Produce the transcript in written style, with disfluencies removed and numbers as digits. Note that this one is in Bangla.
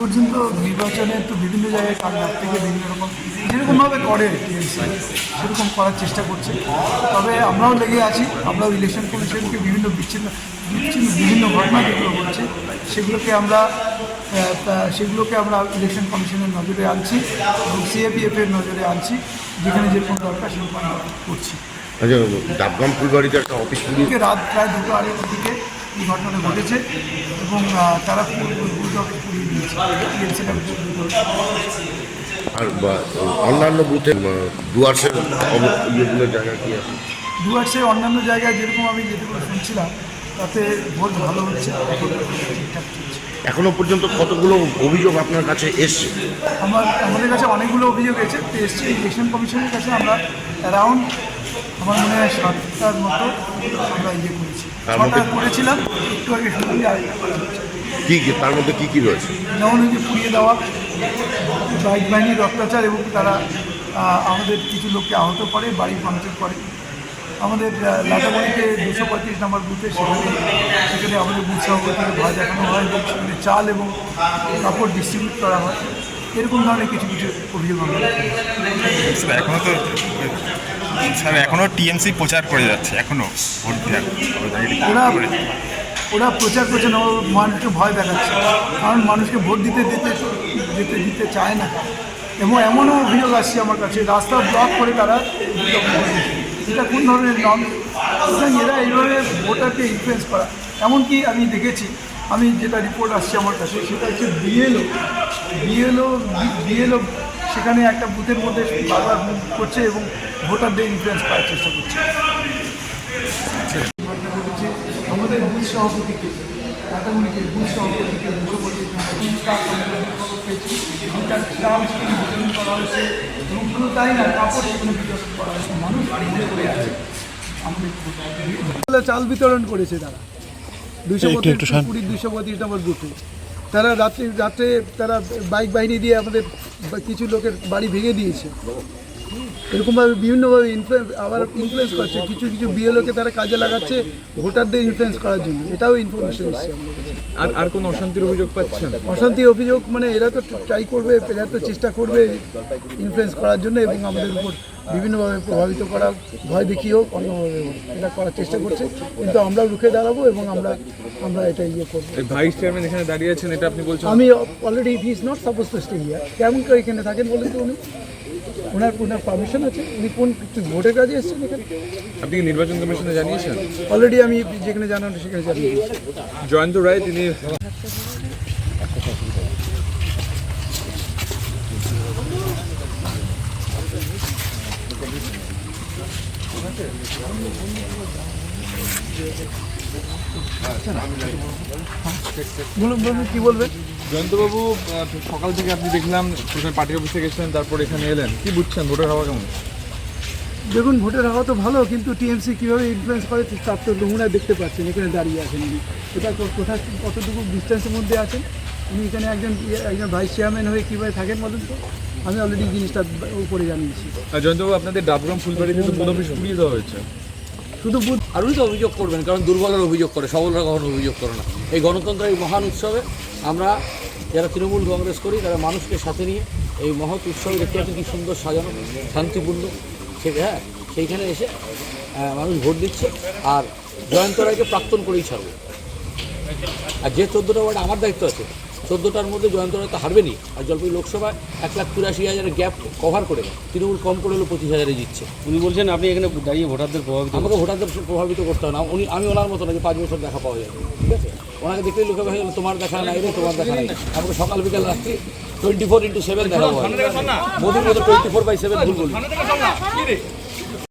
পর্যন্ত নির্বাচনে তো বিভিন্ন জায়গায় কাজ থেকে বিভিন্ন রকম যেরকমভাবে করে টিএমসি সেরকম করার চেষ্টা করছে। তবে আমরাও লেগে আছি, আমরাও ইলেকশন কমিশনকে বিভিন্ন বিচ্ছিন্ন বিভিন্ন ঘটনা যেগুলো হচ্ছে সেগুলোকে আমরা ইলেকশন কমিশনের নজরে আনছি এবং সিএপিএফের নজরে আনছি, যেখানে যেরকম দরকার সেরকম আমরা করছি। ডাবগ্রাম ফুলবাড়িতে একটা অফিস রাত প্রায় 2:30টার দিকে এই ঘটনাটা ঘটেছে এবং তারা পুড়িয়ে দিয়েছে। আর অন্যান্য বুথে ডুয়ার্সের জায়গা কি আছে? ডুয়ার্সের অন্যান্য জায়গায় যেরকম আমি যেটুকু শুনছিলাম তাতে ভোট ভালো হচ্ছে, ঠিকঠাক চলছে। এখনো পর্যন্ত কতগুলো অভিযোগ আপনার কাছে এসছে? আমাদের কাছে অনেকগুলো অভিযোগ এসছে ইলেকশন কমিশনের কাছে। আমরা অ্যারাউন্ড আমার মনে হয় 7টার মতো আমরা করেছি, 6টা করেছিলাম, একটু আগে শুনলাম যে আরেকটা করা হচ্ছে। কি তার মধ্যে কি কি রয়েছে? যেমন ওই যে পুড়িয়ে দেওয়া, বাইক বাহিনীর অত্যাচার এবং তারা আমাদের কিছু লোককে আহত করে, বাড়ি ভাঙচুর করে। আমাদের লাটাবাড়িতে 235 নম্বর বুথে সেখানে আমাদের বুথ সভাপতিকে ভয় দেখানো হয় এবং সেখানে চাল এবং কাপড় ডিস্ট্রিবিউট করা হয়। এরকম ধরনের কিছু অভিযোগ আমরা এখনো টিএমসি প্রচার করে যাচ্ছে, এখনো ওরা প্রচার করছে না, মানুষকে ভয় দেখাচ্ছে, কারণ মানুষকে ভোট দিতে চায় না। এবং এমনও অভিযোগ আসছে আমার কাছে, রাস্তা ব্লক করে তারা এটা কোন ধরনের নন, সুতরাং এরা এইভাবে ভোটারকে ইনফ্লুয়েন্স করা। এমনকি আমি দেখেছি, আমি যেটা রিপোর্ট আসছে আমার কাছে সেটা হচ্ছে বিএলও সেখানে একটা বুথের মধ্যে বারবার করছে এবং ভোটারদের ইনফ্লুয়েন্স করার চেষ্টা করছে। আমাদের বুথ সভাপতিকে লাটাগুড়িকে বুথ সভাপতিকে 225 বিতরণ করা হয়েছে এবং শুধু তাই না, কাপড় সেখানে বিতরণ করা হয়েছে। মানুষ বাড়িতে করে আছে, আমাদের চাল বিতরণ করেছে তারা 235 নম্বর বুথে। তারা রাত্রে তারা বাইক বাহিনী দিয়ে আমাদের কিছু লোকের বাড়ি ভেঙে দিয়েছে। এরকমভাবে বিভিন্নভাবে ইনফ্লুয়েন্স করছে। কিছু বিএলওকে তারা কাজে লাগাচ্ছে ভোটারদের ইনফ্লুয়েন্স করার জন্য। এটাও ইনফরমেশন এসছে। আর কোনো অশান্তির অভিযোগ পাচ্ছেন? অশান্তির অভিযোগ মানে এরা তো ট্রাই করবে, এরা তো চেষ্টা করবে ইনফ্লুয়েন্স করার জন্য এবং আমাদের উপর বিভিন্নভাবে প্রভাবিত করা, ভয় দেখিয়ে হোক অন্যভাবে এটা করার চেষ্টা করছে। কিন্তু আমরা রুখে দাঁড়াবো এবং আমরা এটা করবো। ভাইস চেয়ারম্যান এখানে দাঁড়িয়ে আছেন, এটা আপনি বলছেন? আমি already he is not suppose to stay here. কেমন করে এখানে থাকেন বলেন তো? ওনার পারমিশন আছে? উনি কোন ভোটের কাজে এসেছেন এখানে? আপনি কি নির্বাচন কমিশনে জানিয়েছেন? অলরেডি আমি যেখানে জানানো সেখানে জানিয়ে দিয়েছি। জয়ন্ত রায় তিনি কি বলবেন? জয়ন্তবাবু, সকাল থেকে আপনি দেখলাম প্রথমে পার্টি অফিসে গেছিলেন, তারপর এখানে এলেন, কি বুঝছেন ভোটের হাওয়া কেমন? দেখুন, ভোটের হাওয়া তো ভালো, কিন্তু টিএমসি কীভাবে ইনফ্লুয়েন্স করে তার তো নমুনা দেখতে পাচ্ছেন। এখানে দাঁড়িয়ে আছেন উনি, এটা কোথায় কতটুকু ডিস্টেন্সের মধ্যে আছেন উনি। এখানে একজন ভাইস চেয়ারম্যান হয়ে কীভাবে থাকেন বলুন তো? আমি অলরেডি জিনিসটা উপরে জানিয়েছি। জয়ন্তবাবু, আপনাদের ডাবগ্রাম ফুলবাড়িতে তো বুথ অফিস পুড়িয়ে দেওয়া হয়েছে। শুধু বুথ আর উনি তো অভিযোগ করবেন, কারণ দুর্বলের অভিযোগ করে, সবলরা কখনো অভিযোগ করে না। এই গণতন্ত্রের এই মহান উৎসবে আমরা যারা তৃণমূল কংগ্রেস করি তারা মানুষকে সাথে নিয়ে এই মহৎ উৎসবে দেখতে পাচ্ছি কি সুন্দর সাজানো, শান্তিপূর্ণ। সেইখানে এসে মানুষ ভোট দিচ্ছে। আর জয়ন্ত রায়কে প্রাক্তন করেই ছাড়বো। আর যে 14টা ওয়ার্ড আমার দায়িত্ব আছে, 14টার মধ্যে জয়ন্ত রায় তো হারবেনি। আর জলপাইগুড়ি লোকসভায় 1,83,000 গ্যাপ কভার করে তৃণমূল কম করে হলো 25,000 জিতছে। উনি বলছেন আপনি এখানে দাঁড়িয়ে ভোটারদের প্রভাবিত, আমাকে ভোটারদের প্রভাবিত করতে হয় না। আমি ওনার মতো নাকি 5 বছর দেখা পাওয়া যাবে, ঠিক আছে? ওনাকে দেখলেই লোকে ভাই তোমার দেখা নাই রে, তোমার দেখা নাই। আমাকে সকাল বিকাল রাত্রি 24x7 দেখা পাওয়া যায়। মোদির মতো 24/7 ভুল বলি।